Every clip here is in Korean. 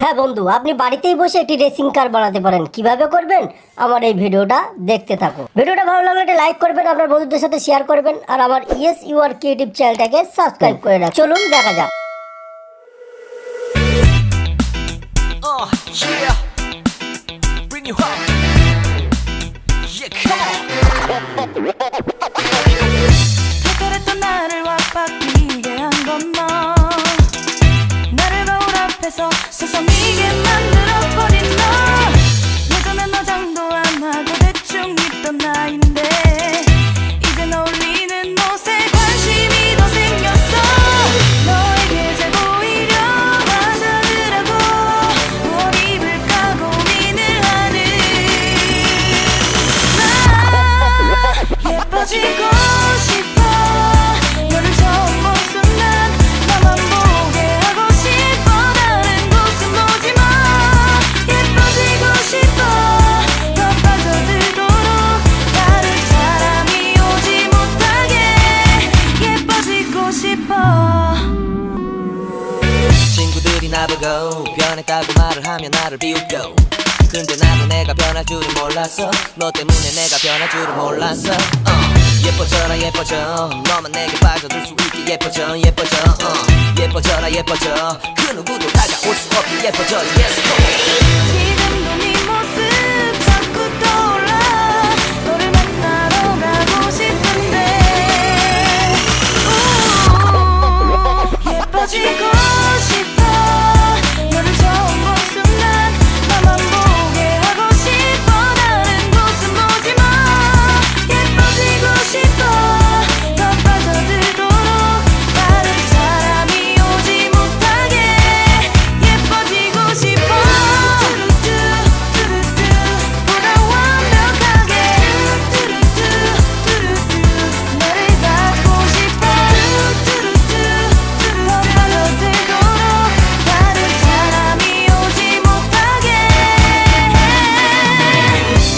হ্যাঁ বন্ধু, আপনি বাড়িতেই বসে একটি রেসিং কার বানাতে পারেন। কিভাবে করবেন আমার এই ভিডিওটা দেখতে থাকো। ভিডিওটা ভালো লাগলে একটা লাইক করবেন, আপনার বন্ধুদের সাথে শেয়ার করবেন, আর আমার ইয়েস ইউ আর ক্রিয়েটিভ চ্যানেলটাকে সাবস্ক্রাইব করে রাখুন। চলুন দেখা যাক। Yeah, bring you up. Yeah, come on. 특별했던 나를 왁박이게 한 건 너. 나를 거울 앞에서 세상이게 만들어버린 너. 예전엔 너 장도 안 하고 대충 입던 나인데 이젠 어울리는 옷에 관심이 더 생겼어. 너에게 잘 보이려 하자느라고 무엇 입을까 고민을 하는 나. 예뻐지고 싶어. 너를 처음 본 순간 나만 보게 하고 싶어. 다른 곳은 보지 마. 예뻐지고 싶어. 더 빠져들도록 다른 사람이 오지 못하게 예뻐지고 싶어. 친구들이 나보고 변했다고 말을 하면 나를 비웃고, 근데 나도 내가 변할 줄은 몰랐어. 너 때문에 내가 변할 줄은 몰랐어. 예뻐져라 예뻐져, 너만 내게 빠져들 수 있게 예뻐져 예뻐져. 예뻐져라 예뻐져, 그 누구도 다가올 수 없게 예뻐져. Yes, come on. 지금도 네 모습 자꾸 떠올라. 너를 만나러 가고 싶은데 예뻐지고 싶어. 너를 처음 본 순간 나만 보게 하고 싶어. 다른 곳은 보지 마. 예뻐지고 싶어. 더 빠져들도록 다른 사람이 오지 못하게 예뻐지고 싶어. 보다 완벽하게 너를 갖고 싶어. 더 빠져들도록 다른 사람이 오지 못하게.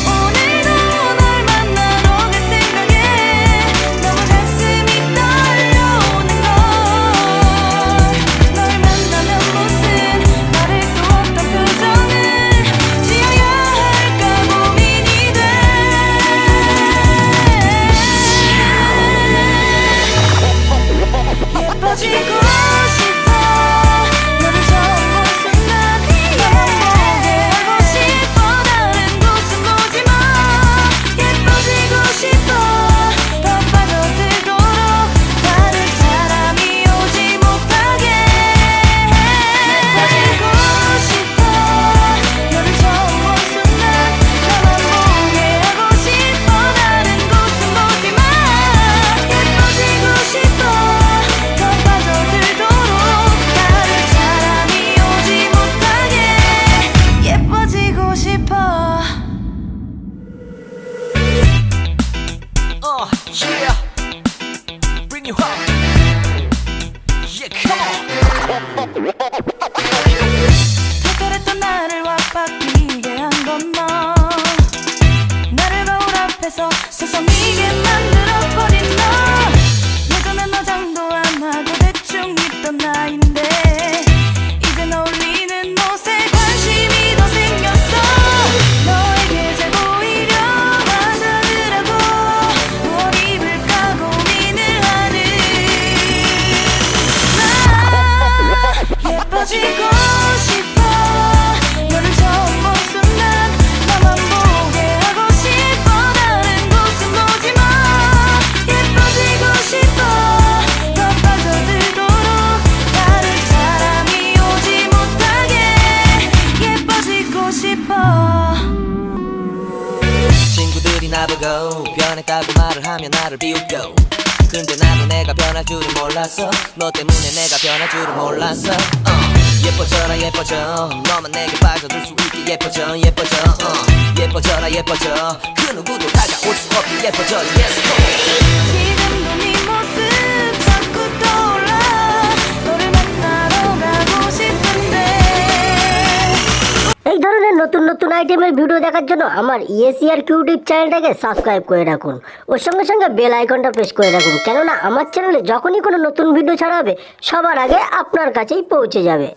오늘도 널 만나러 갈 생각에 너무 가슴이 떨려오는 걸. 널 만나면 무슨 말을 또 어떤 표정을 지어야 할까 고민이 돼. 예뻐지고 싶어. 너를 처음 본 순간 나만 보게 하고 싶어. 다른 곳은 보지 마. 예뻐지고 싶어. 더 빠져들도록 다른 사람이 오지 못하게 예뻐지고 싶어. 너를 처음 본 순간 나만 보게 하고 싶어. 다른 곳은 보지 마. 예뻐지고 싶어. 더 빠져들도록 다른 사람이 오지 못하게 예뻐지고 싶어. Yeah, bring you up. Yeah, come on. 특별했던 나를 왁박이게 한 건 너. 나를 거울 앞에서 세상이게 만들어버린 너. 예전엔 너 장도 안 하고 대충 입던 나인데 이젠 어울리는 옷에 관심이 더 생겼어. 너에게 잘 보이려 하자느라고 무엇 입을까 고민을 하는 나. 예뻐지고 싶어. 너를 처음 본 순간 나만 보게 하고 싶어. 다른 곳은 보지 마. 예뻐지고 싶어. 더 빠져들도록 다른 사람이 오지 못하게 예뻐지고 싶어. 친구들이 나보고 변했다고 말을 하면 나를 비웃고, 근데 나도 내가 변할 줄은 몰랐어. 너 때문에 내가 변할 줄은 몰랐어. 예뻐져라 예뻐져, 너만 내게 빠져들 수 있게 예뻐져 예뻐져. 예뻐져라 예뻐져, 그 누구도 다가올 수 없게 예뻐져. Yes, come on. 지금도 네 모습 자꾸 떠올라. 너를 만나러 가고 싶은데 এই ধরনের নতুন নতুন আইটেমের ভিডিও দেখার জন্য আমার ইয়েস ইউ আর ক্রিয়েটিভ চ্যানেলটাকে সাবস্ক্রাইব করে রাখুন। ওর সঙ্গে সঙ্গে বেল আইকনটা প্রেস করে রাখুন, কেননা আমার চ্যানেলে যখনই কোনো নতুন ভিডিও ছাড়া হবে সবার আগে আপনার কাছেই পৌঁছে যাবে।